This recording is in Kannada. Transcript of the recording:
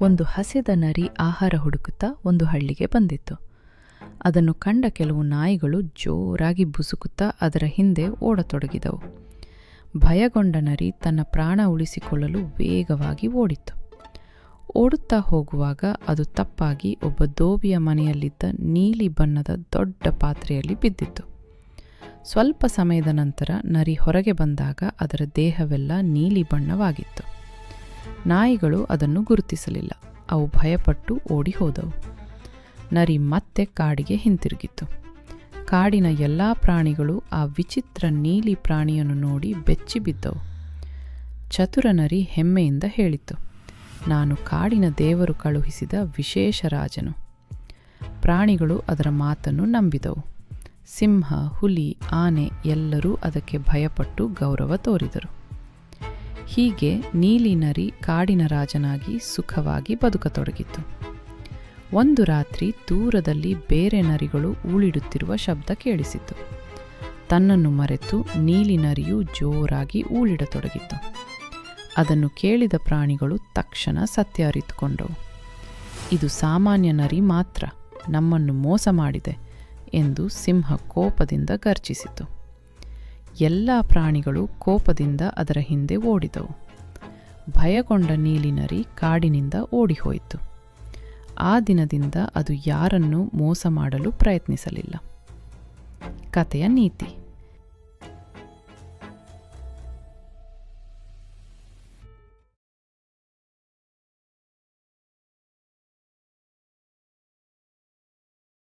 ಒಂದು ಹಸಿದ ನರಿ ಆಹಾರ ಹುಡುಕುತ್ತಾ ಒಂದು ಹಳ್ಳಿಗೆ ಬಂದಿತ್ತು. ಅದನ್ನು ಕಂಡ ಕೆಲವು ನಾಯಿಗಳು ಜೋರಾಗಿ ಬುಸುಕುತ್ತಾ ಅದರ ಹಿಂದೆ ಓಡತೊಡಗಿದವು. ಭಯಗೊಂಡ ನರಿ ತನ್ನ ಪ್ರಾಣ ಉಳಿಸಿಕೊಳ್ಳಲು ವೇಗವಾಗಿ ಓಡಿತು. ಓಡುತ್ತಾ ಹೋಗುವಾಗ ಅದು ತಪ್ಪಾಗಿ ಒಬ್ಬ ದೋಬಿಯ ಮನೆಯಲ್ಲಿದ್ದ ನೀಲಿ ಬಣ್ಣದ ದೊಡ್ಡ ಪಾತ್ರೆಯಲ್ಲಿ ಬಿದ್ದಿತ್ತು. ಸ್ವಲ್ಪ ಸಮಯದ ನಂತರ ನರಿ ಹೊರಗೆ ಬಂದಾಗ ಅದರ ದೇಹವೆಲ್ಲ ನೀಲಿ ಬಣ್ಣವಾಗಿತ್ತು. ನಾಯಿಗಳು ಅದನ್ನು ಗುರುತಿಸಲಿಲ್ಲ. ಅವು ಭಯಪಟ್ಟು ಓಡಿ ಹೋದವು. ನರಿ ಮತ್ತೆ ಕಾಡಿಗೆ ಹಿಂತಿರುಗಿತು. ಕಾಡಿನ ಎಲ್ಲ ಪ್ರಾಣಿಗಳು ಆ ವಿಚಿತ್ರ ನೀಲಿ ಪ್ರಾಣಿಯನ್ನು ನೋಡಿ ಬೆಚ್ಚಿ ಬಿದ್ದವು. ಚತುರ ನರಿ ಹೆಮ್ಮೆಯಿಂದ ಹೇಳಿತು, ನಾನು ಕಾಡಿನ ದೇವರು ಕಳುಹಿಸಿದ ವಿಶೇಷ ರಾಜನು. ಪ್ರಾಣಿಗಳು ಅದರ ಮಾತನ್ನು ನಂಬಿದವು. ಸಿಂಹ, ಹುಲಿ, ಆನೆ ಎಲ್ಲರೂ ಅದಕ್ಕೆ ಭಯಪಟ್ಟು ಗೌರವ ತೋರಿದರು. ಹೀಗೆ ನೀಲಿ ನರಿ ಕಾಡಿನ ರಾಜನಾಗಿ ಸುಖವಾಗಿ ಬದುಕತೊಡಗಿತು. ಒಂದು ರಾತ್ರಿ ದೂರದಲ್ಲಿ ಬೇರೆ ನರಿಗಳು ಊಳಿಡುತ್ತಿರುವ ಶಬ್ದ ಕೇಳಿಸಿತು. ತನ್ನನ್ನು ಮರೆತು ನೀಲಿ ನರಿಯು ಜೋರಾಗಿ ಊಳಿಡತೊಡಗಿತು. ಅದನ್ನು ಕೇಳಿದ ಪ್ರಾಣಿಗಳು ತಕ್ಷಣ ಸತ್ಯ ಅರಿತುಕೊಂಡವು. ಇದು ಸಾಮಾನ್ಯ ನರಿ ಮಾತ್ರ, ನಮ್ಮನ್ನು ಮೋಸ ಮಾಡಿದೆ ಎಂದು ಸಿಂಹ ಕೋಪದಿಂದ ಗರ್ಜಿಸಿತು. ಎಲ್ಲ ಪ್ರಾಣಿಗಳು ಕೋಪದಿಂದ ಅದರ ಹಿಂದೆ ಓಡಿದವು. ಭಯಗೊಂಡ ನೀಲಿ ನರಿ ಕಾಡಿನಿಂದ ಓಡಿಹೋಯಿತು. ಆ ದಿನದಿಂದ ಅದು ಯಾರನ್ನೂ ಮೋಸ ಮಾಡಲು ಪ್ರಯತ್ನಿಸಲಿಲ್ಲ. ಕಥೆಯ ನೀತಿ: